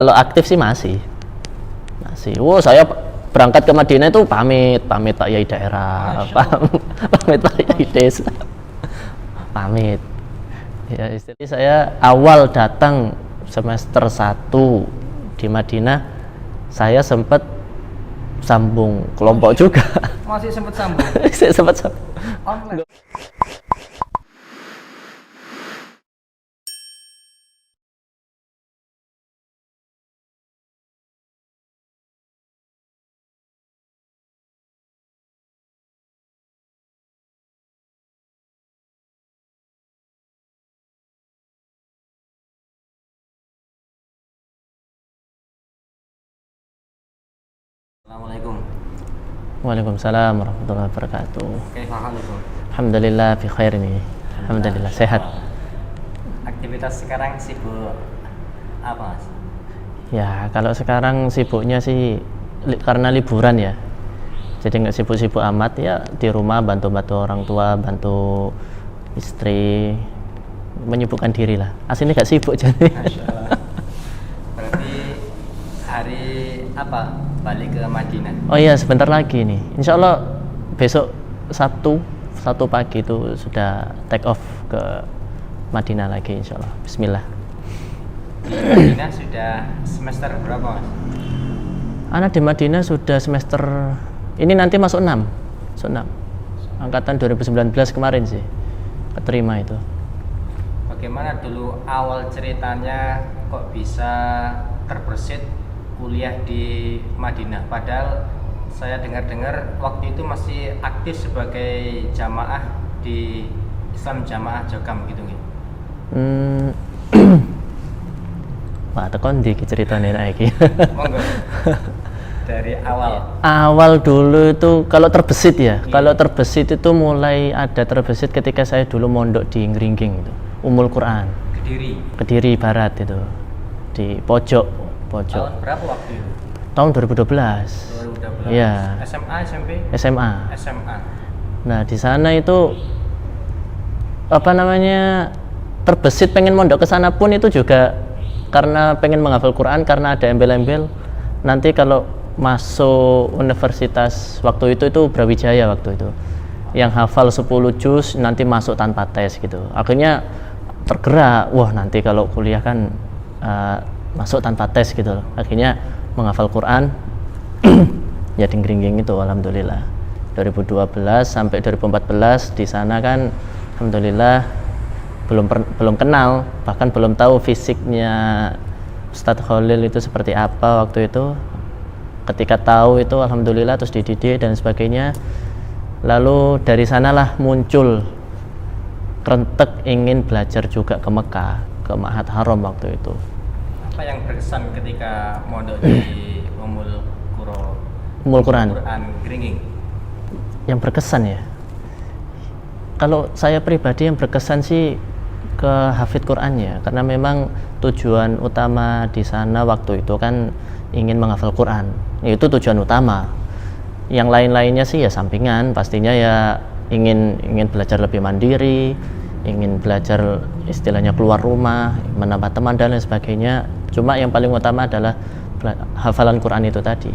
Kalau aktif sih masih. Wow, saya berangkat ke Madinah itu pamit Pak Yai daerah, pamit Pak Yai desa, pamit. Ya, istilahnya saya awal datang semester 1 di Madinah, saya sempat sambung kelompok juga. Masih sempat sambung? Saya sempat sambung. Online. Assalamualaikum. Waalaikumsalam warahmatullahi wabarakatuh. Kaifa halukum? Alhamdulillah fi khair nih. Alhamdulillah sehat. Aktivitas sekarang sibuk apa, Mas? Ya, kalau sekarang sibuknya sih karena liburan ya. Jadi nggak sibuk-sibuk amat ya, di rumah bantu-bantu orang tua, bantu istri, menyibukkan diri lah. Aslinya nggak sibuk jadi. Masya Allah. Berarti hari apa balik ke Madinah? Oh iya, sebentar lagi nih. Insya Allah besok Sabtu pagi itu sudah take off ke Madinah lagi, insya Allah. Bismillah. Di Madinah sudah semester berapa, Mas? Anak di Madinah sudah semester ini nanti masuk 6. Angkatan 2019 kemarin sih keterima itu. Bagaimana dulu awal ceritanya kok bisa terbersit kuliah di Madinah? Padahal saya dengar-dengar waktu itu masih aktif sebagai jamaah di Islam Jamaah Jogam gitu gitu. Wah, tekon di ceritanya lagi. Monggo. Dari awal. Awal dulu itu kalau terbesit ya. Kalau terbesit itu mulai ada terbesit ketika saya dulu mondok di Ngringging itu. Ummul Quran. Kediri Barat itu. Di pojok. Tahun berapa waktu itu? Tahun 2012. Iya. SMA, SMP? SMA. SMA. Nah, di sana itu terbesit pengen mondok ke sana pun itu juga karena pengen menghafal Quran, karena ada embel-embel nanti kalau masuk universitas waktu itu Brawijaya waktu itu yang hafal 10 juz nanti masuk tanpa tes gitu. Akhirnya tergerak, wah nanti kalau kuliah kan masuk tanpa tes gitu loh. Akhirnya menghafal Quran ya di Ngringging itu alhamdulillah 2012 sampai 2014 di sana kan alhamdulillah belum kenal, bahkan belum tahu fisiknya Ustadz Khalil itu seperti apa waktu itu. Ketika tahu itu alhamdulillah terus dididik dan sebagainya. Lalu dari sanalah muncul rentek ingin belajar juga ke Mekah, ke Ma'had Haram waktu itu. Apa yang berkesan ketika mondok di Ummul Quran Ngringging? Yang berkesan ya, kalau saya pribadi yang berkesan sih ke hafid Qurannya, karena memang tujuan utama di sana waktu itu kan ingin menghafal Quran, itu tujuan utama. Yang lain-lainnya sih ya sampingan, pastinya ya ingin belajar lebih mandiri, ingin belajar istilahnya keluar rumah, menambah teman dan lain sebagainya. Cuma yang paling utama adalah hafalan Quran itu tadi.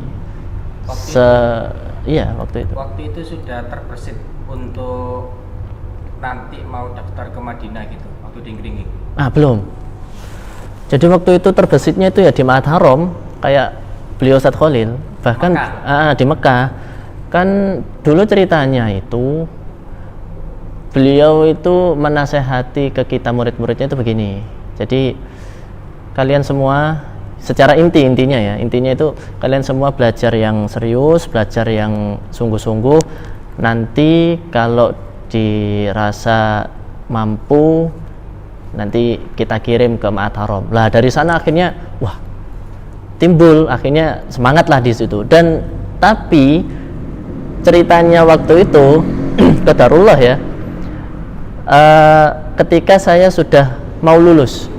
Waktu itu sudah terbersit untuk nanti mau daftar ke Madinah gitu waktu di Ngringging? Belum. Jadi waktu itu terbesitnya itu ya di Ma'had Haram, kayak beliau Ustadz Khalil, bahkan di Mekah. Kan dulu ceritanya itu beliau itu menasehati ke kita murid-muridnya itu begini. Jadi kalian semua secara intinya itu kalian semua belajar yang serius, belajar yang sungguh-sungguh. Nanti kalau dirasa mampu nanti kita kirim ke Ma'had Haram. Lah dari sana akhirnya timbul akhirnya semangat lah di situ. Dan tapi ceritanya waktu itu qadarullah ya, ketika saya sudah mau lulus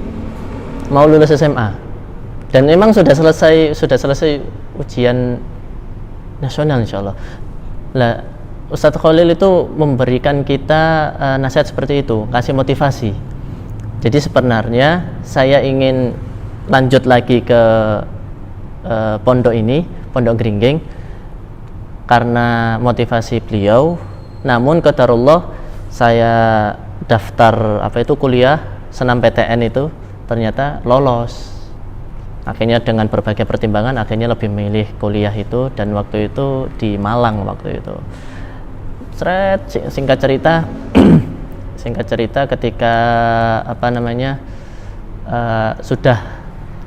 SMA dan memang sudah selesai ujian nasional insyaallah. Lah Ustadz Khalil itu memberikan kita nasihat seperti itu, kasih motivasi. Jadi sebenarnya saya ingin lanjut lagi ke pondok ini, Pondok Gringging, karena motivasi beliau. Namun qadarullah saya daftar kuliah senam PTN itu ternyata lolos. Akhirnya dengan berbagai pertimbangan akhirnya lebih memilih kuliah itu, dan waktu itu di Malang waktu itu. Singkat cerita singkat cerita ketika sudah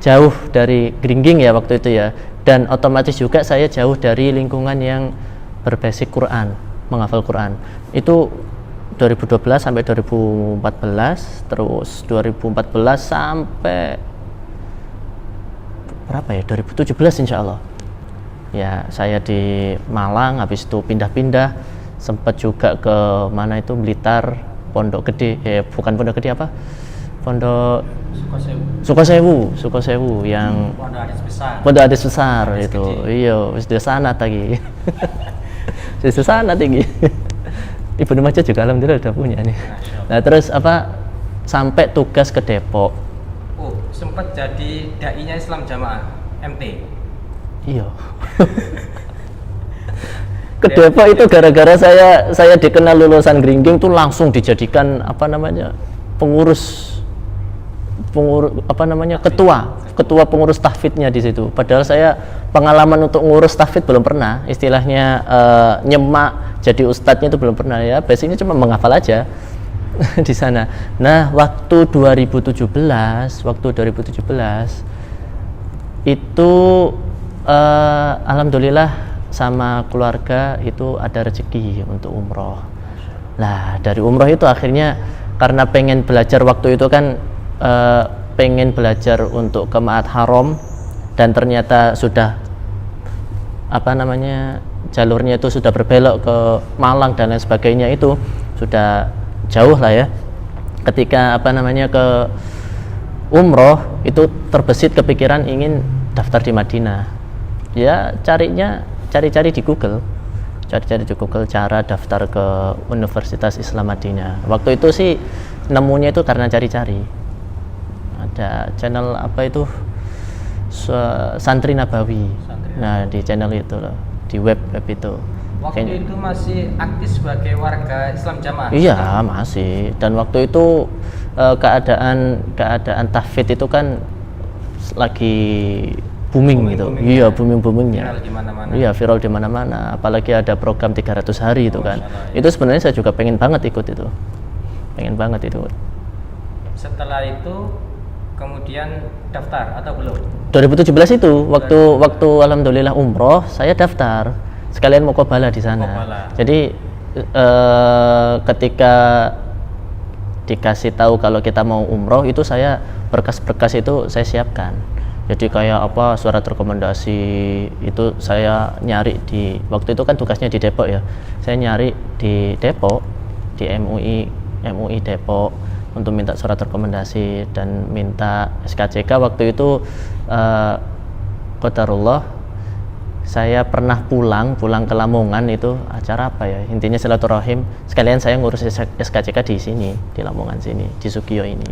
jauh dari Gringging ya waktu itu ya, dan otomatis juga saya jauh dari lingkungan yang berbasic Quran, menghafal Quran. Itu 2012 sampai 2014, terus 2014 sampai berapa ya, 2017 insya Allah ya, saya di Malang, habis itu pindah-pindah, sempat juga ke mana itu, Blitar, Pondok Gede, bukan Pondok Gede, Pondok Sukosewu yang Pondok Ades besar itu. Iya, wis di sana lagi. Di sana tinggi. Ibu Remaja juga alhamdulillah udah punya nih. Nah, terus sampai tugas ke Depok. Oh, sempat jadi dai-nya Islam Jamaah MT. Iya. Ke Depok itu gara-gara saya dikenal lulusan Gringging tuh langsung dijadikan pengurus ketua pengurus tahfidnya di situ. Padahal saya pengalaman untuk ngurus tahfid belum pernah, istilahnya nyemak jadi ustadznya itu belum pernah ya. Basicnya cuma menghafal aja di sana. Nah, waktu 2017 itu alhamdulillah sama keluarga itu ada rezeki untuk umroh. Nah, dari umroh itu akhirnya karena pengen belajar waktu itu kan pengen belajar untuk ke Ma'had Haram, dan ternyata sudah jalurnya itu sudah berbelok ke Malang dan lain sebagainya, itu sudah jauh lah ya. Ketika ke umroh itu terbesit kepikiran ingin daftar di Madinah. Ya cari-cari di Google cara daftar ke Universitas Islam Madinah. Waktu itu sih nemunya itu karena cari-cari. Ada channel Santri Nabawi. Nah, di channel itu loh, di web itu. Waktu itu masih aktif sebagai warga Islam Jamaah? Iya, masih. Dan waktu itu keadaan tahfidz itu kan lagi booming gitu. Iya, boomingnya. Viral di mana-mana. Iya, viral di mana-mana. Apalagi ada program 300 hari itu kan. Itu sebenarnya saya juga pengen banget ikut itu. Setelah itu kemudian daftar atau belum? 2017 itu waktu alhamdulillah umroh, saya daftar sekalian muqabalah di sana. Jadi ketika dikasih tahu kalau kita mau umroh itu, saya berkas-berkas itu saya siapkan. Jadi kayak surat rekomendasi itu saya nyari waktu itu kan tugasnya di Depok ya. Saya nyari di Depok, di MUI Depok, untuk minta surat rekomendasi dan minta SKCK. Waktu itu qadarullah saya pernah pulang ke Lamongan, itu acara intinya silaturahim, sekalian saya ngurus SKCK di sini, di Lamongan sini, di Sukiyo ini.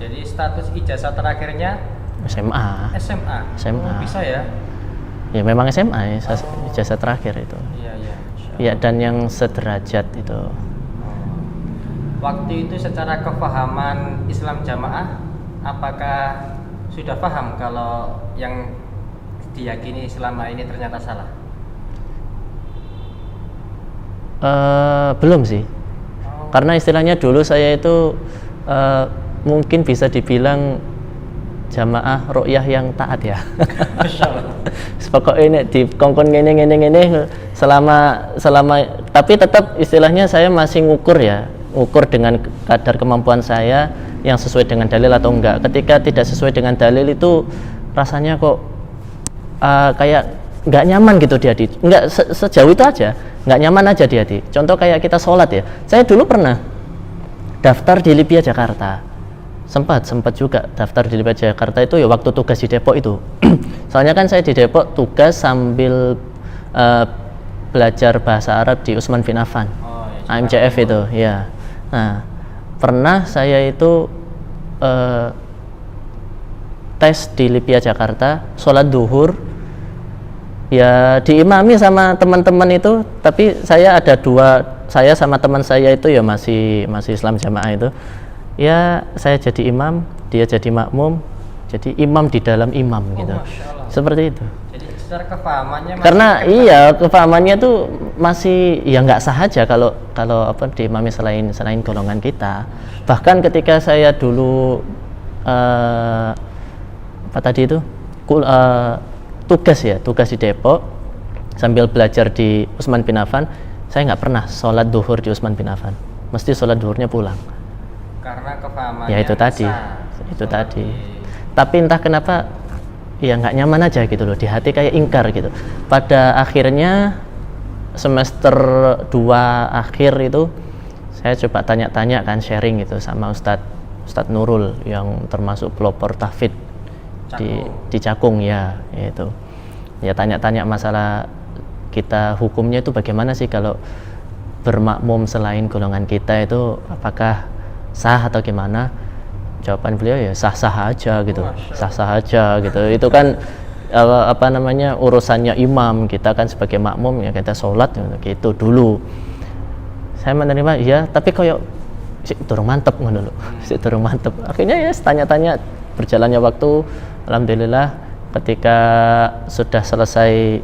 Jadi status ijazah terakhirnya SMA. Oh, bisa ya? Ya memang SMA ya, ijazah terakhir itu. Iya, dan yang sederajat itu. Waktu itu secara kefahaman Islam Jamaah, apakah sudah paham kalau yang diyakini selama ini ternyata salah? Belum sih. Karena istilahnya dulu saya itu mungkin bisa dibilang jamaah ru'yah yang taat ya. Pokoknya ini di kongkon ngene selama tapi tetap istilahnya saya masih ngukur dengan kadar kemampuan saya yang sesuai dengan dalil atau enggak. Ketika tidak sesuai dengan dalil itu rasanya kok kayak nggak nyaman gitu di hati. Nggak sejauh itu aja, nggak nyaman aja di hati. Contoh kayak kita sholat ya. Saya dulu pernah daftar di Lipia Jakarta. Sempat juga daftar di Lipia Jakarta itu ya waktu tugas di Depok itu. Soalnya kan saya di Depok tugas sambil belajar bahasa Arab di Utsman bin Affan. AMCF itu, ya. Nah, pernah saya itu tes di Lipia Jakarta, sholat duhur ya diimami sama teman-teman itu, tapi saya ada dua, saya sama teman saya itu ya masih Islam jamaah itu, ya saya jadi imam, dia jadi makmum, jadi imam di dalam imam gitu. Masya Allah. Seperti itu. Jadi secara kefahamannya Karena iya kefahamannya tuh masih ya nggak sah aja kalau apa diimami selain golongan kita. Bahkan ketika saya dulu apa tadi itu tugas di Depok sambil belajar di Utsman bin Affan, saya nggak pernah sholat duhur di Utsman bin Affan, mesti sholat duhurnya pulang. karena kefahamannya Ya itu tadi, Tapi entah kenapa ya nggak nyaman aja gitu loh, di hati kayak ingkar gitu. Pada akhirnya semester 2 akhir itu saya coba tanya-tanya kan, sharing gitu sama Ustadz Nurul yang termasuk pelopor tahfidz di Cakung ya itu. Ya tanya-tanya masalah kita hukumnya itu bagaimana sih kalau bermakmum selain golongan kita itu, apakah sah atau gimana? Jawaban beliau ya sah-sah aja gitu. Sah-sah aja gitu. Itu kan apa namanya urusannya imam, kita kan sebagai makmum ya kita sholat gitu dulu. Saya menerima ya, tapi kayak durung mantep ngono lho. Durung mantep. Akhirnya ya tanya-tanya, berjalannya waktu, alhamdulillah ketika sudah selesai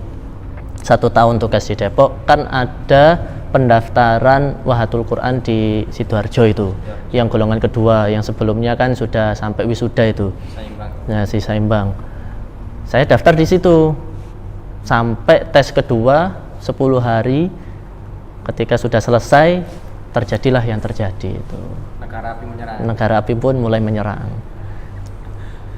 1 tahun tugas di Depok, kan ada pendaftaran Wahatul Quran di Sidoarjo itu, yang golongan kedua, yang sebelumnya kan sudah sampai wisuda itu, nah si Saimbang. Saya daftar di situ sampai tes kedua 10 hari. Ketika sudah selesai, terjadilah yang terjadi itu. Negara api pun mulai menyerang.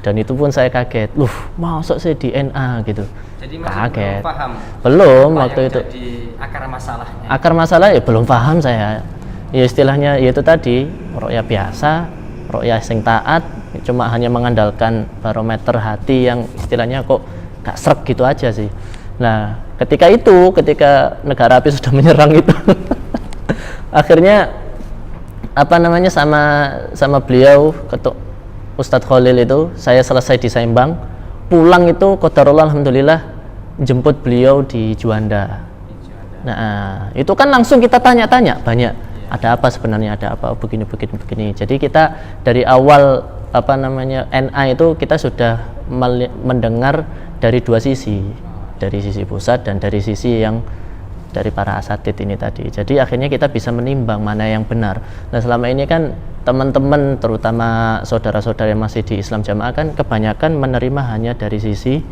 Dan itu pun saya kaget, masuk sih di NA gitu. Jadi masih kaget. belum paham. Belum waktu itu. Jadi akar masalahnya. Akar masalah ya belum paham saya. Ya istilahnya ya itu tadi, ro'ya biasa, ro'ya sing taat, cuma hanya mengandalkan barometer hati yang istilahnya kok gak srek gitu aja sih. Nah, ketika negara api sudah menyerang itu, akhirnya apa namanya sama beliau ketuk Ustadz Khalil itu, saya selesai di Saimbang, pulang itu qadarullah alhamdulillah jemput beliau di Juanda. Nah, itu kan langsung kita tanya-tanya banyak, ada apa sebenarnya, ada apa begini. Jadi kita dari awal apa namanya NA itu kita sudah mendengar dari dua sisi, dari sisi pusat dan dari sisi yang dari para asatid ini tadi. Jadi akhirnya kita bisa menimbang mana yang benar. Nah selama ini kan teman-teman terutama saudara-saudara yang masih di Islam Jamaah kan kebanyakan menerima hanya dari sisi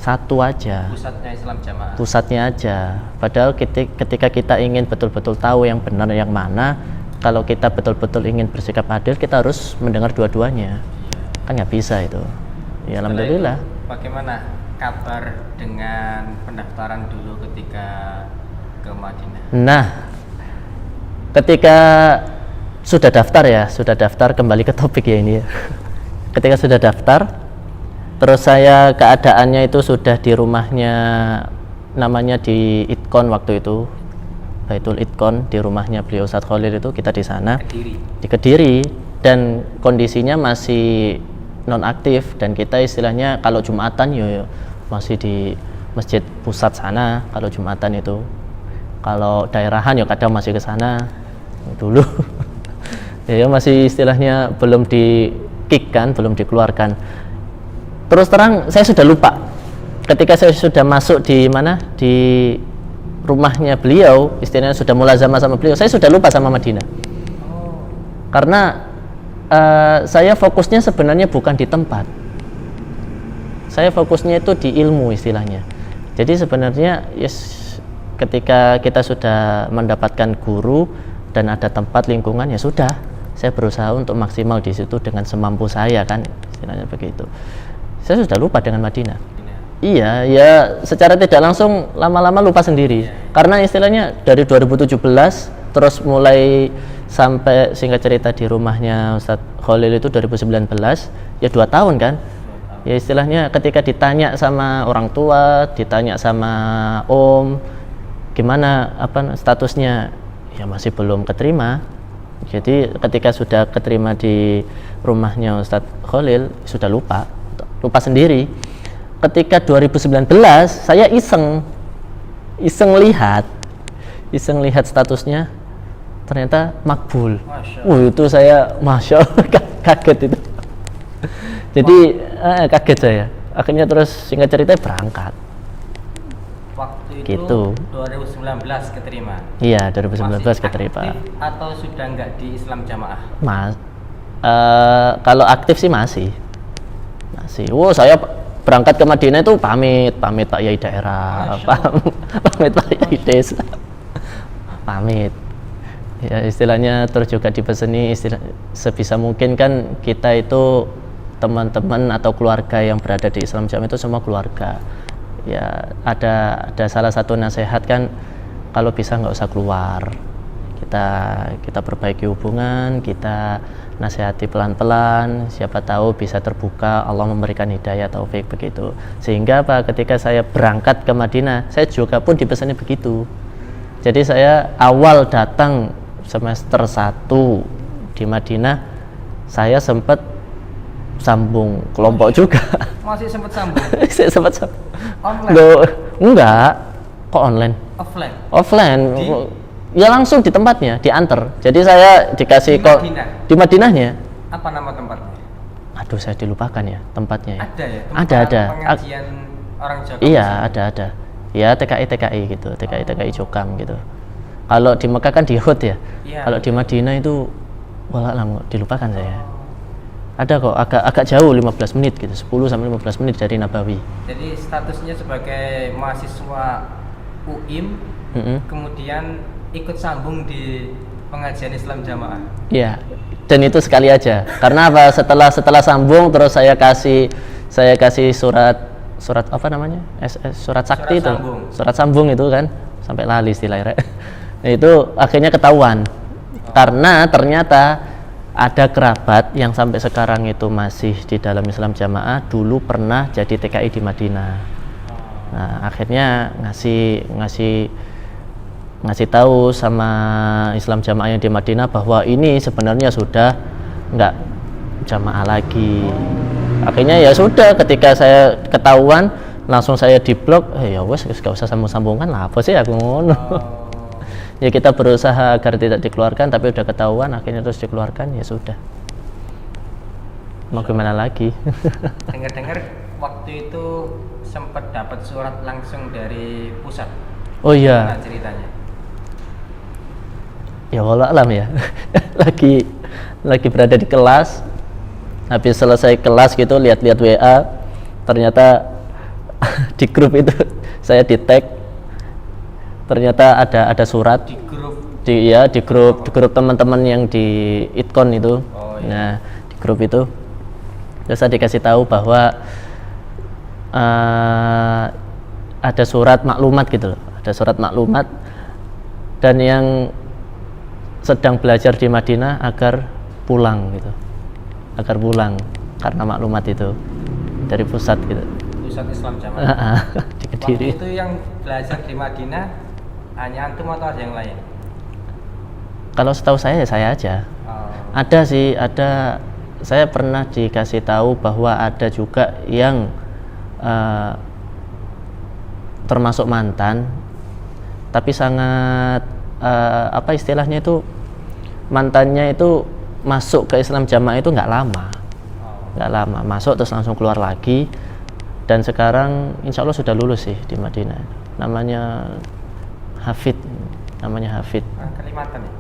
satu aja, pusatnya Islam Jamaah, pusatnya aja. Padahal ketika kita ingin betul-betul tahu yang benar yang mana, kalau kita betul-betul ingin bersikap adil, kita harus mendengar dua-duanya. Kan nggak bisa itu. Ya alhamdulillah. Bagaimana kabar dengan pendaftaran dulu ketika ke Madinah? Nah, ketika sudah daftar kembali ke topik ya ini ya. Ketika sudah daftar, terus saya keadaannya itu sudah di rumahnya, namanya di Itkon waktu itu, Baitul Itkon, di rumahnya beliau Ustadz Khalil itu, kita di sana di Kediri, dan kondisinya masih non aktif, dan kita istilahnya kalau Jumatan yo masih di masjid pusat sana kalau Jumatan itu. Kalau daerahan ya kadang masih ke sana dulu. Ya masih istilahnya belum di kick kan, belum dikeluarkan. Terus terang saya sudah lupa. Ketika saya sudah masuk di mana, di rumahnya beliau, istilahnya sudah mulazamah sama beliau, saya sudah lupa sama Madinah. Karena saya fokusnya sebenarnya bukan di tempat. Saya fokusnya itu di ilmu istilahnya. Jadi sebenarnya ketika kita sudah mendapatkan guru dan ada tempat lingkungan, ya sudah, saya berusaha untuk maksimal di situ dengan semampu saya kan, istilahnya begitu. Saya sudah lupa dengan Madinah. Iya, ya secara tidak langsung lama-lama lupa sendiri. Karena istilahnya dari 2017 terus mulai sampai singkat cerita di rumahnya Ustadz Khalil itu 2019, ya 2 tahun kan. Ya istilahnya ketika ditanya sama orang tua, ditanya sama om, gimana apa statusnya, ya masih belum keterima. Jadi ketika sudah keterima di rumahnya Ustadz Khalil, sudah lupa lupa sendiri. Ketika 2019 saya iseng lihat statusnya, ternyata makbul. Itu saya masya Allah kaget itu. Jadi kaget saya. Akhirnya terus singkat cerita berangkat. Waktu itu Gitu. 2019 keterima. Iya, 2019 Masih keterima. aktif atau sudah nggak di Islam Jamaah? Kalau aktif sih masih. Saya berangkat ke Madinah itu pamit Pak Yai daerah, pamit Pak Yai desa, pamit. Ya istilahnya terus juga dipeseni sebisa mungkin kan kita itu teman-teman atau keluarga yang berada di Islam Jamaah itu semua keluarga. Ya ada salah satu nasihat kan, kalau bisa nggak usah keluar. Kita perbaiki hubungan, kita nasihati pelan-pelan, siapa tahu bisa terbuka, Allah memberikan hidayah taufik begitu. Sehingga ketika saya berangkat ke Madinah, saya juga pun dipesani begitu. Jadi saya awal datang semester 1 di Madinah, saya sempat sambung kelompok juga. Masih sempat sambung? Saya sempat sambung. Online? Loh, enggak, kok online? Offline. Ya langsung di tempatnya, diantar. Jadi saya dikasih di Madinahnya. Apa nama tempatnya? Aduh, saya dilupakan ya tempatnya. Ada ya? Ada. Pengajian orang Jawa. Iya, ada. Ya TKI gitu, TKI Jokam gitu. Kalau di Mekah kan di Hud ya. Iya, kalau di Madinah itu wallahualam dilupakan saya. Ada kok agak jauh 15 menit gitu, 10 sampai 15 menit dari Nabawi. Jadi statusnya sebagai mahasiswa UIM, kemudian ikut sambung di pengajian Islam Jamaah. Iya. Dan itu sekali aja. Karena apa? Setelah sambung terus saya kasih surat apa namanya? Surat sakti itu. Surat sambung itu kan sampai lali istilahnya. Nah, itu akhirnya ketahuan. Karena ternyata ada kerabat yang sampai sekarang itu masih di dalam Islam Jamaah, dulu pernah jadi TKI di Madinah. Nah, akhirnya ngasih tahu sama Islam Jamaah yang di Madinah bahwa ini sebenarnya sudah nggak jamaah lagi. Akhirnya ya sudah, ketika saya ketahuan langsung saya diblok. Ya wes gak usah sambung-sambungkan lah, apa sih aku ngono. Ya kita berusaha agar tidak dikeluarkan, tapi udah ketahuan akhirnya terus dikeluarkan, ya sudah. Mau gimana lagi? Dengar-dengar waktu itu sempat dapat surat langsung dari pusat. Oh iya. Gimana ceritanya? Ya wallah alam ya. lagi berada di kelas, habis selesai kelas gitu lihat-lihat WA, ternyata di grup itu saya di tag, ternyata ada surat di grup teman-teman yang di Itkon itu. Nah di grup itu terus saya dikasih tahu bahwa ada surat maklumat gitu loh, ada surat maklumat, dan yang sedang belajar di Madinah agar pulang karena maklumat itu dari pusat gitu, pusat Islam Jamaah. di Kediri. Waktu itu yang belajar di Madinah hanya antum atau ada yang lain? Kalau setahu saya aja. Ada sih, saya pernah dikasih tahu bahwa ada juga yang termasuk mantan, tapi sangat apa istilahnya itu, mantannya itu masuk ke Islam Jamaah itu nggak lama, masuk terus langsung keluar lagi, dan sekarang insya Allah sudah lulus sih di Madinah. Namanya Hafid. Kalimantan ya?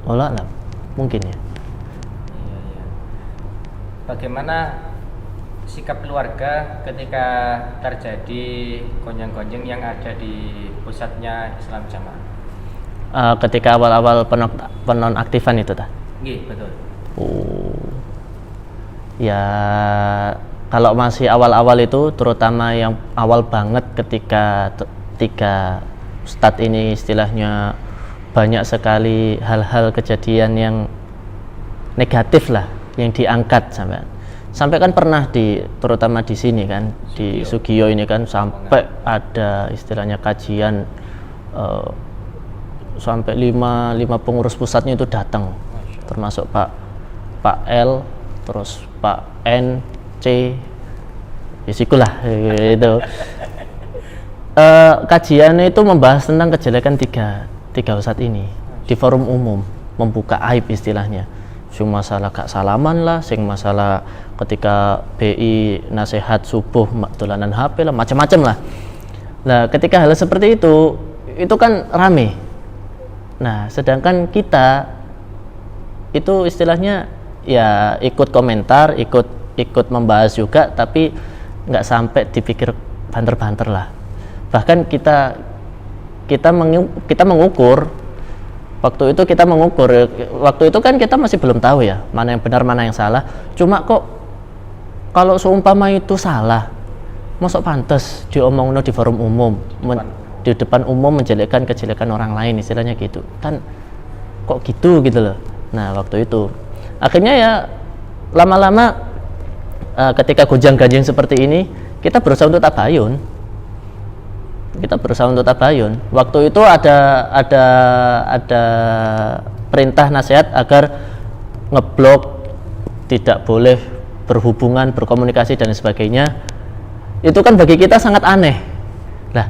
Allah alam, mungkin ya. Iya. Bagaimana sikap keluarga ketika terjadi gonjang-gonjing yang ada di pusatnya Islam Jamaah? Ketika awal-awal penonaktifan itu tak? Iya, betul. Ya kalau masih awal-awal itu, terutama yang awal banget ketika Ustadz ini istilahnya banyak sekali hal-hal kejadian yang negatif lah yang diangkat sampai kan pernah terutama di sini kan, di Sugiyo ini kan sampai ada istilahnya kajian, sampai lima pengurus pusatnya itu datang, termasuk Pak L, terus Pak N, C, isikulah itu. Kajiannya itu membahas tentang kejelekan tiga ustadz ini di forum umum, membuka aib istilahnya. Sing masalah gak salaman lah, sing masalah ketika BI nasihat subuh dolanan HP lah, macam-macam lah. Nah, ketika hal seperti itu kan rame. Nah, sedangkan kita itu istilahnya ya ikut komentar, ikut membahas juga, tapi nggak sampai dipikir banter-banter lah. Bahkan kita mengukur waktu itu waktu itu kan kita masih belum tahu ya mana yang benar mana yang salah. Cuma kok kalau seumpama itu salah, masuk pantas diomongno di forum umum, di depan umum menjelekkan kejelekan orang lain istilahnya gitu kan, kok gitu loh. Nah, waktu itu akhirnya ya lama-lama ketika gonjang-ganjing seperti ini kita berusaha untuk tabayun. Waktu itu ada perintah nasihat agar ngeblok, tidak boleh berhubungan, berkomunikasi dan sebagainya. Itu kan bagi kita sangat aneh. Nah,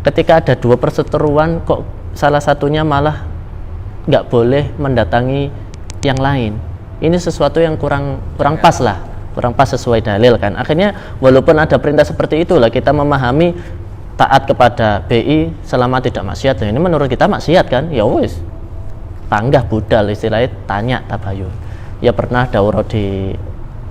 ketika ada 2 perseteruan kok salah satunya malah nggak boleh mendatangi yang lain. Ini sesuatu yang kurang pas lah, kurang pas sesuai dalil kan. Akhirnya walaupun ada perintah seperti itulah kita memahami taat kepada BI selama tidak maksiat. Nah, ini menurut kita maksiat kan, ya wis panggah budal istilahnya, tanya tabayun. Ya pernah daurah di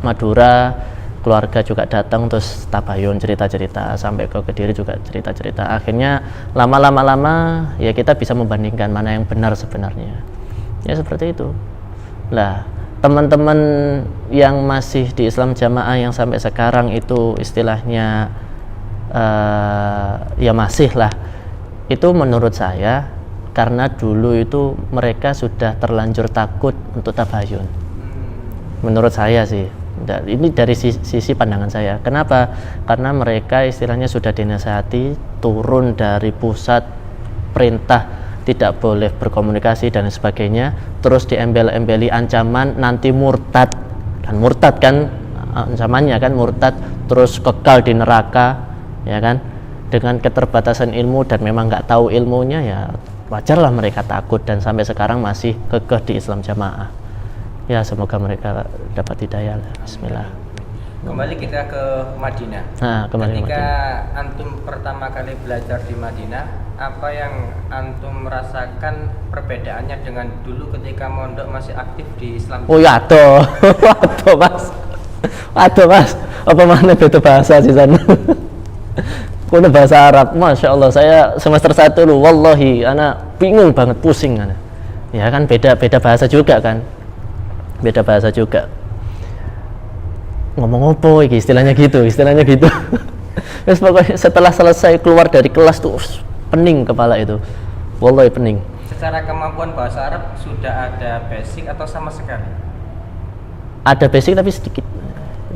Madura, keluarga juga datang terus tabayun cerita-cerita, sampai ke Kediri juga cerita-cerita. Akhirnya lama ya kita bisa membandingkan mana yang benar sebenarnya. Ya seperti itu. Lah, teman-teman yang masih di Islam Jamaah yang sampai sekarang itu istilahnya ya masih lah, itu menurut saya karena dulu itu mereka sudah terlanjur takut untuk tabayun. Menurut saya sih, ini dari sisi pandangan saya. Kenapa? Karena mereka istilahnya sudah dinasihati, turun dari pusat perintah tidak boleh berkomunikasi dan sebagainya, terus diembel-embeli ancaman nanti murtad kan ancamannya kan murtad, terus kekal di neraka, ya kan, dengan keterbatasan ilmu dan memang nggak tahu ilmunya, ya wajarlah mereka takut dan sampai sekarang masih kekeh di Islam Jamaah. Ya semoga mereka dapat hidayah. Bismillah. Kembali kita ke Madinah. Ketika antum pertama kali belajar di Madinah, apa yang antum merasakan perbedaannya dengan dulu ketika mondok masih aktif di Islam? Oh ya toh, mas, apa mana beda bahasa sih sana? Kuno bahasa Arab, masya Allah. Saya semester 1 lu, wallahi, anak bingung banget, pusing anak. Ya kan beda bahasa juga kan, beda bahasa juga. Ngomong apa iki istilahnya gitu. Terus pokoknya setelah selesai keluar dari kelas tuh pening kepala itu, wallahi pening. Secara kemampuan bahasa Arab sudah ada basic atau sama sekali? Ada basic tapi sedikit.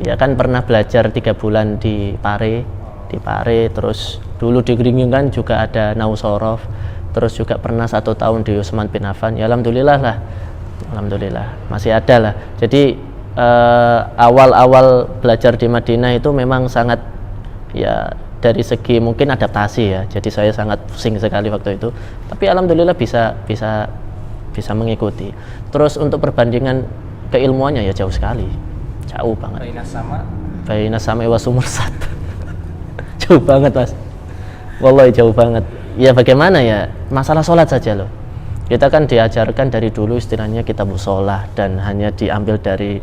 Ya kan pernah belajar 3 bulan di Pare, terus dulu di Gringing kan juga ada Nausorof, terus juga pernah 1 tahun di Utsman bin Affan. Ya alhamdulillah masih ada lah. Jadi awal-awal belajar di Madinah itu memang sangat, ya dari segi mungkin adaptasi ya, jadi saya sangat pusing sekali waktu itu, tapi alhamdulillah bisa mengikuti. Terus untuk perbandingan keilmuannya ya jauh sekali, jauh banget. Baina sama wa sumursat. Jauh banget mas, wallahi jauh banget. Ya bagaimana ya, masalah sholat saja loh, kita kan diajarkan dari dulu istilahnya kitabus sholah dan hanya diambil dari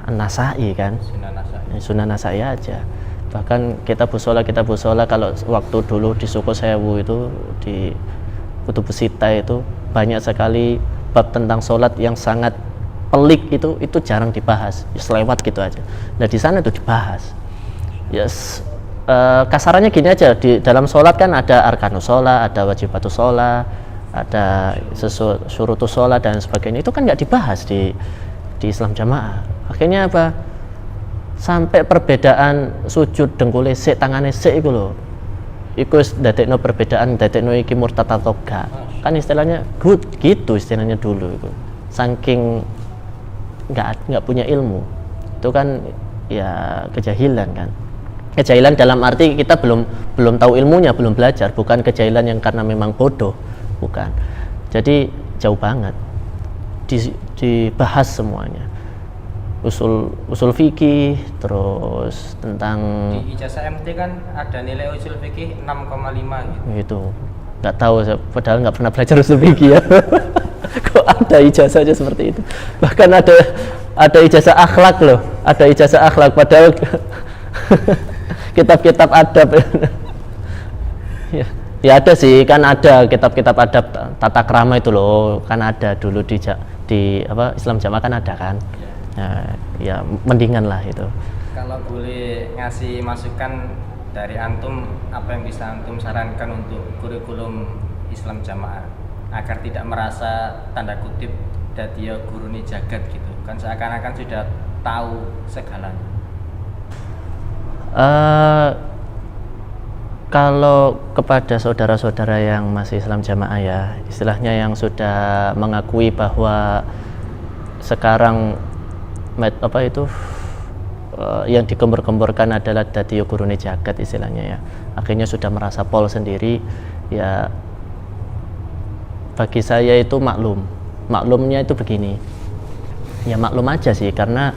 Nasai kan, Sunan Nasai aja. Bahkan kita busola kalau waktu dulu di Suko Sewu itu di Kutubus Sita itu banyak sekali bab tentang sholat yang sangat pelik, itu jarang dibahas, ya selewat gitu aja. Nah di sana itu dibahas. Yes, kasarannya gini aja, di dalam sholat kan ada arkanus sholat, ada wajibatus sholat, ada syurutus sholat dan sebagainya. Itu kan nggak dibahas di Islam Jamaah. Akhirnya apa? Sampai perbedaan sujud dengkule sik, tangane sik iku lho. Iku dadekno perbedaan, dadekno iki murtad atau gak. Kan istilahnya good gitu istilahnya dulu itu. Saking nggak punya ilmu. Itu kan ya kejahilan kan. Kejahilan dalam arti kita belum tahu ilmunya, belum belajar, bukan kejahilan yang karena memang bodoh, bukan. Jadi jauh banget dibahas semuanya, usul fikih, terus tentang Di ijazah MT kan ada nilai usul fikih 6,5 gitu. itu nggak tahu, padahal nggak pernah belajar usul fikih ya. Kok ada ijazahnya seperti itu, bahkan ada ijazah akhlak loh, ada ijazah akhlak padahal kitab-kitab adab. Ya ada sih, kan ada kitab-kitab adab tata krama itu loh, kan ada dulu di apa Islam Jamaah kan ada kan. Ya mendingan lah itu. Kalau boleh ngasih masukan dari antum, apa yang bisa antum sarankan untuk kurikulum Islam Jamaah agar tidak merasa tanda kutip dadiya gurune jagat gitu, kan seakan-akan sudah tahu segalanya. Kalau kepada saudara-saudara yang masih Islam Jamaah ya, istilahnya yang sudah mengakui bahwa sekarang yang dikembor-kemborkan adalah dadiya gurune jagat istilahnya ya, akhirnya sudah merasa pol sendiri ya. Bagi saya itu maklumnya itu begini ya, maklum aja sih, karena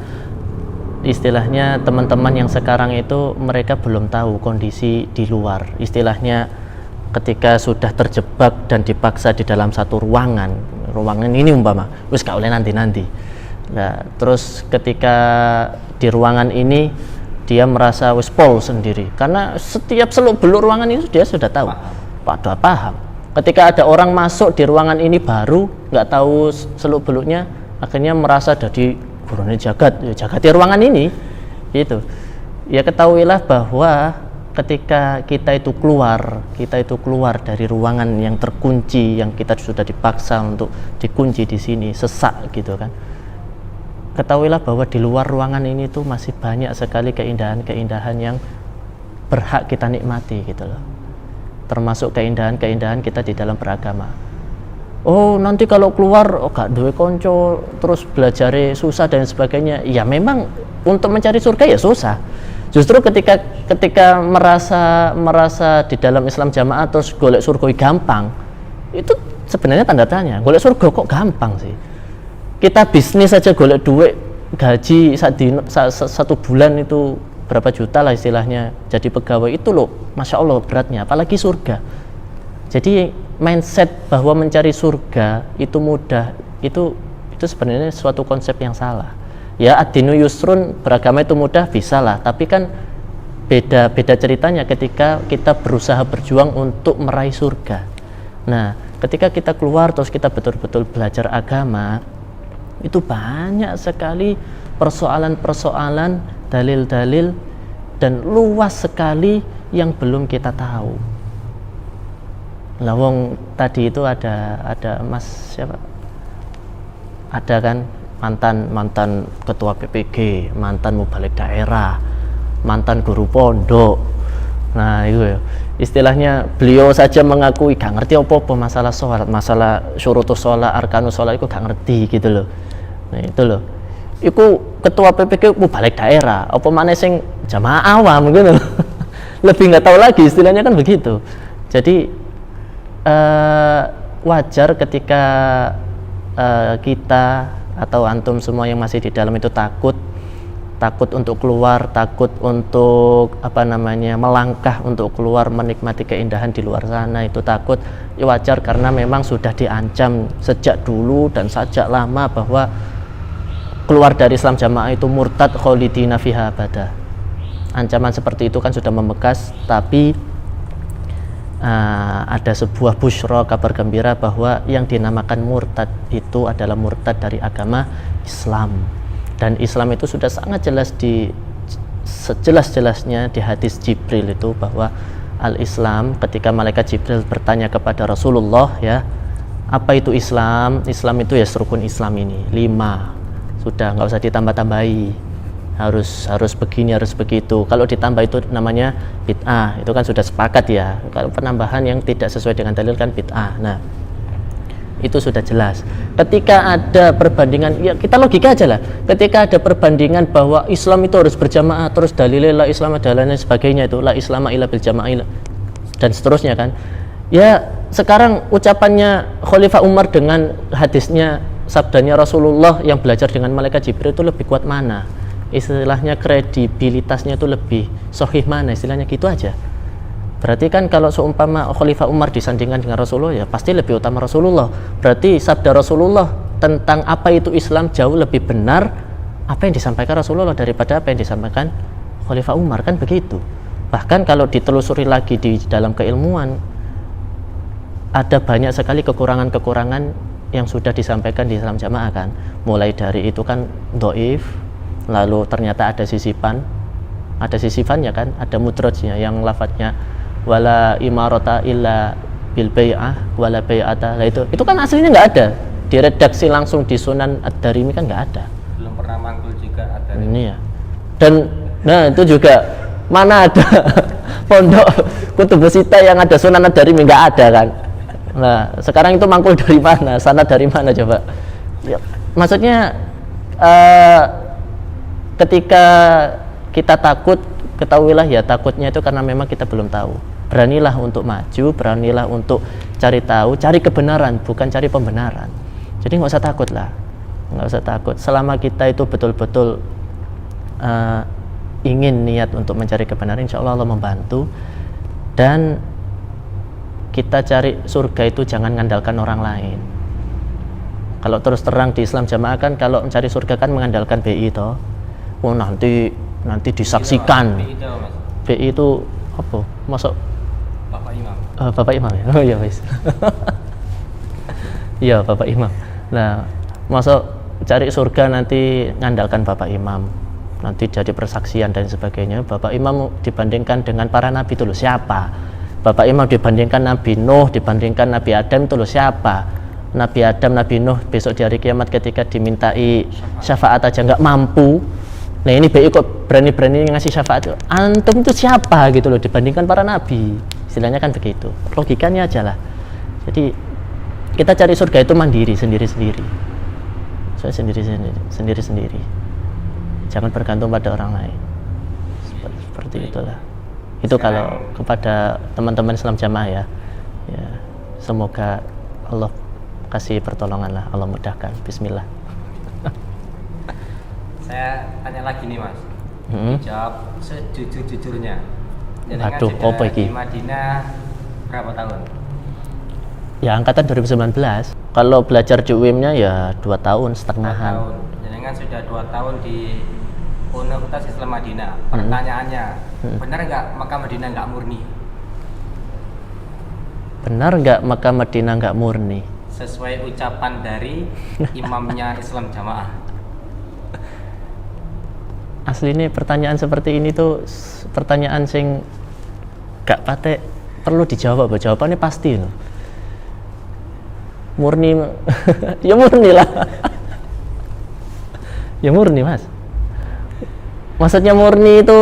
istilahnya teman-teman yang sekarang itu mereka belum tahu kondisi di luar, istilahnya ketika sudah terjebak dan dipaksa di dalam satu ruangan ini umpama wis gak oleh nanti. Nah, terus ketika di ruangan ini dia merasa wis pol sendiri, karena setiap seluk-beluk ruangan itu dia sudah tahu, paham. Ketika ada orang masuk di ruangan ini baru nggak tahu seluk-beluknya, akhirnya merasa jadi gurune jagat ya ruangan ini itu. Ya ketahuilah bahwa ketika kita itu keluar dari ruangan yang terkunci, yang kita sudah dipaksa untuk dikunci di sini, sesak gitu kan, ketahuilah bahwa di luar ruangan ini tuh masih banyak sekali keindahan-keindahan yang berhak kita nikmati gitu loh, termasuk keindahan-keindahan kita di dalam beragama. Oh nanti kalau keluar gak duwe konco, terus belajar susah dan sebagainya. Ya memang untuk mencari surga ya susah. Justru ketika merasa di dalam Islam Jamaah terus golek surga gampang, itu sebenarnya tanda tanya. Golek surga kok gampang sih? Kita bisnis aja golek duit, gaji satu bulan itu berapa juta lah istilahnya, jadi pegawai itu loh, masya Allah beratnya, apalagi surga. Jadi mindset bahwa mencari surga itu mudah, itu sebenarnya suatu konsep yang salah. Ya ad-dinu yusrun, beragama itu mudah, bisa lah, tapi kan beda ceritanya ketika kita berusaha berjuang untuk meraih surga. Nah ketika kita keluar terus kita betul-betul belajar agama, itu banyak sekali persoalan-persoalan, dalil-dalil, dan luas sekali yang belum kita tahu. Lawong tadi itu ada Mas siapa? Ada kan mantan ketua PPG, mantan mubalik daerah, mantan guru pondok. Nah itu ya, istilahnya beliau saja mengakui gak ngerti apa-apa masalah sholat, masalah syurutus sholat, arkanus sholat itu gak ngerti gitu loh. Nah itu loh, itu ketua PPG mubalik daerah, apa mana sing jamaah awam gitu loh. Lebih nggak tahu lagi, istilahnya kan begitu. Jadi wajar ketika kita atau antum semua yang masih di dalam itu takut untuk keluar, takut untuk melangkah untuk keluar menikmati keindahan di luar sana, itu takut ya wajar, karena memang sudah diancam sejak dulu dan sejak lama bahwa keluar dari Islam Jamaah itu murtad khalidina fiha abada. Ancaman seperti itu kan sudah membekas, tapi ada sebuah busyra, kabar gembira bahwa yang dinamakan murtad itu adalah murtad dari agama Islam, dan Islam itu sudah sangat jelas sejelas-jelasnya di hadis Jibril itu bahwa al-Islam, ketika malaikat Jibril bertanya kepada Rasulullah ya, apa itu Islam? Islam itu ya rukun Islam ini 5, sudah nggak usah ditambah-tambahi, harus begini, harus begitu. Kalau ditambah itu namanya bid'ah, itu kan sudah sepakat ya. Kalau penambahan yang tidak sesuai dengan dalil kan bid'ah. Nah itu sudah jelas. Ketika ada perbandingan, ya kita logika aja lah. Ketika ada perbandingan bahwa Islam itu harus berjamaah, terus dalilnya la Islam dan lain sebagainya itu la Islama illa bil jamaah dan seterusnya kan. Ya sekarang ucapannya Khalifah Umar dengan hadisnya sabdanya Rasulullah yang belajar dengan malaikat Jibril itu lebih kuat mana? Istilahnya kredibilitasnya itu lebih sahih mana? Istilahnya gitu aja. Berarti kan kalau seumpama Khalifah Umar disandingkan dengan Rasulullah, ya pasti lebih utama Rasulullah. Berarti sabda Rasulullah tentang apa itu Islam jauh lebih benar apa yang disampaikan Rasulullah daripada apa yang disampaikan Khalifah Umar, kan begitu. Bahkan kalau ditelusuri lagi di dalam keilmuan, ada banyak sekali kekurangan-kekurangan yang sudah disampaikan di Islam jamaah kan. Mulai dari itu kan dhaif, lalu ternyata ada sisifannya kan, ada mudrajnya yang lafadznya wala imarata illa bil bai'ah wala bai'ata. Lah itu kan aslinya nggak ada, diredaksi langsung di Sunan Ad-Darimi kan nggak ada, belum pernah manggul juga ada ini ya. Dan nah itu juga mana ada pondok Kutubus Sittah yang ada Sunan Ad-Darimi, nggak ada kan. Nah sekarang itu mangkul dari mana, sanad dari mana coba ya, maksudnya ketika kita takut, ketahuilah ya takutnya itu karena memang kita belum tahu. Beranilah untuk maju, beranilah untuk cari tahu, cari kebenaran, bukan cari pembenaran. Jadi nggak usah takut lah, nggak usah takut. Selama kita itu betul-betul ingin niat untuk mencari kebenaran, insya Allah Allah membantu. Dan kita cari surga itu jangan mengandalkan orang lain. Kalau terus terang di Islam jamaah kan kalau mencari surga kan mengandalkan BI toh. Oh nanti disaksikan. BI itu apa? Masuk Bapak Imam. Bapak Imam ya. Oh iya wis. Iya Bapak Imam. Nah, masuk cari surga nanti ngandalkan Bapak Imam. Nanti jadi persaksian dan sebagainya. Bapak Imam dibandingkan dengan para nabi itu loh siapa? Bapak Imam dibandingkan Nabi Nuh, dibandingkan Nabi Adam itu loh siapa? Nabi Adam, Nabi Nuh besok di hari kiamat ketika dimintai syafaat aja nggak mampu. Nah ini BI kok berani-berani ngasih syafaat, antum itu siapa gitu loh dibandingkan para nabi, istilahnya kan begitu, logikanya aja lah. Jadi kita cari surga itu mandiri, sendiri-sendiri, sendiri-sendiri, jangan bergantung pada orang lain, seperti itulah. Itu kalau kepada teman-teman Islam jamaah ya, semoga Allah kasih pertolongan lah, Allah mudahkan, bismillah. Saya tanya lagi nih mas, jawab sejujur-jujurnya. Aduh, apa iki? Di Madinah berapa tahun? Ya angkatan 2019. Kalau belajar di UIM-nya ya 2 tahun setengahan. 2 tahun. Jadi kan sudah 2 tahun di Universitas Islam Madinah. Pertanyaannya, benar nggak Makkah Madinah nggak murni? Benar nggak Makkah Madinah nggak murni? Sesuai ucapan dari imamnya Islam jamaah. Asli ini pertanyaan seperti ini tuh pertanyaan sing gak patek perlu dijawab, jawabannya pasti loh. Murni ya murni lah. Ya murni mas, maksudnya murni itu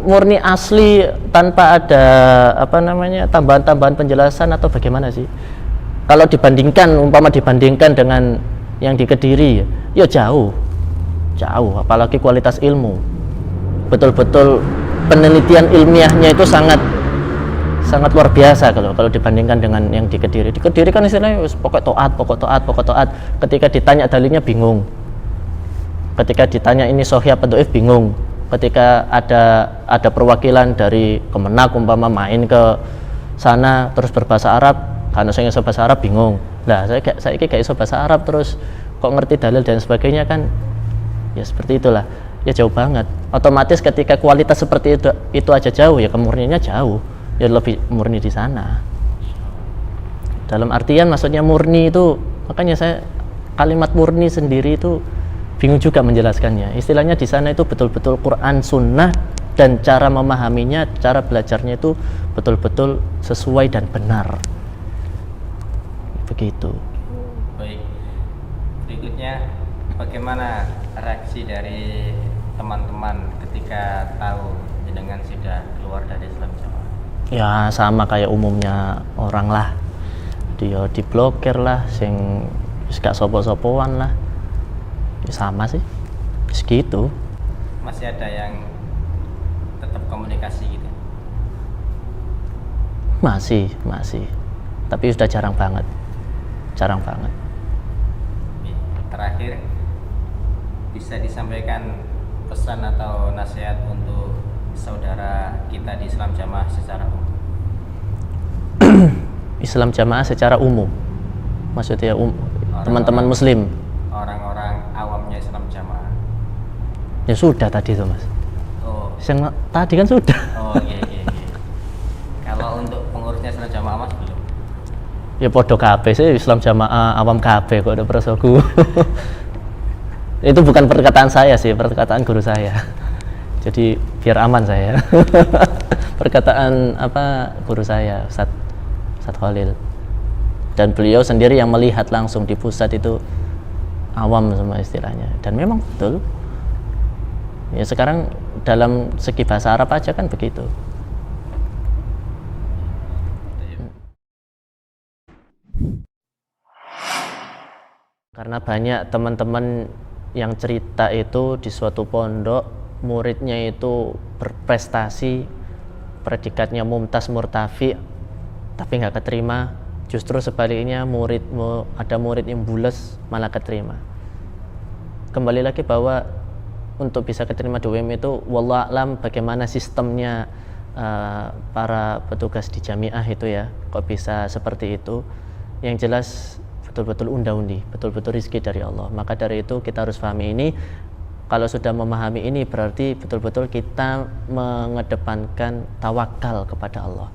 murni asli tanpa ada apa namanya tambahan-tambahan penjelasan atau bagaimana sih? Kalau dibandingkan dengan yang di Kediri ya jauh, apalagi kualitas ilmu, betul-betul penelitian ilmiahnya itu sangat luar biasa kalau dibandingkan dengan yang di Kediri. Di Kediri kan istilahnya pokok toat. Ketika ditanya dalilnya bingung, ketika ditanya ini sahih apa dhaif bingung, ketika ada perwakilan dari Kemenak umpama main ke sana terus berbahasa Arab, karena saya nggak bahasa Arab bingung. Nah saya gak iso bahasa Arab terus kok ngerti dalil dan sebagainya kan. Ya seperti itulah, ya jauh banget. Otomatis ketika kualitas seperti itu aja jauh, ya kemurniannya jauh, ya lebih murni di sana. Dalam artian maksudnya murni itu, makanya saya kalimat murni sendiri itu bingung juga menjelaskannya. Istilahnya di sana itu betul-betul Quran Sunnah dan cara memahaminya, cara belajarnya itu betul-betul sesuai dan benar. Begitu. Baik. Berikutnya, bagaimana reaksi dari teman-teman ketika tahu jenengan sudah keluar dari Islam jamaah? Ya sama kayak umumnya orang lah. dia diblokir lah, sing wis gak sopo-sopoan lah. Ya sama sih, segitu. Masih ada yang tetap komunikasi gitu. Masih, tapi sudah jarang banget. Terakhir, bisa disampaikan pesan atau nasihat untuk saudara kita di Islam Jamaah secara umum? Islam Jamaah secara umum, maksudnya teman-teman Muslim. Orang-orang awamnya Islam Jamaah. Ya sudah tadi tuh mas. Oh, Yang tadi kan sudah. oh iya. Kalau untuk pengurusnya Islam Jamaah mas belum? Ya podo kabeh sih Islam Jamaah awam kabeh kok udah prasaku. Itu bukan perkataan saya sih, perkataan guru saya. Jadi biar aman saya. Perkataan guru saya, Ustadz Khalil. Dan beliau sendiri yang melihat langsung di pusat itu awam semua istilahnya. Dan memang betul. Ya sekarang dalam segi bahasa Arab aja kan begitu. Karena banyak teman-teman yang cerita itu di suatu pondok muridnya itu berprestasi, predikatnya mumtaz murtafi, tapi nggak keterima. Justru sebaliknya ada murid yang bules malah keterima. Kembali lagi bahwa untuk bisa keterima di UM itu wallah alam bagaimana sistemnya para petugas di jamiah itu ya, kok bisa seperti itu. Yang jelas betul-betul unda-undi, betul-betul rizki dari Allah. Maka dari itu kita harus pahami ini. Kalau sudah memahami ini berarti betul-betul kita mengedepankan tawakal kepada Allah.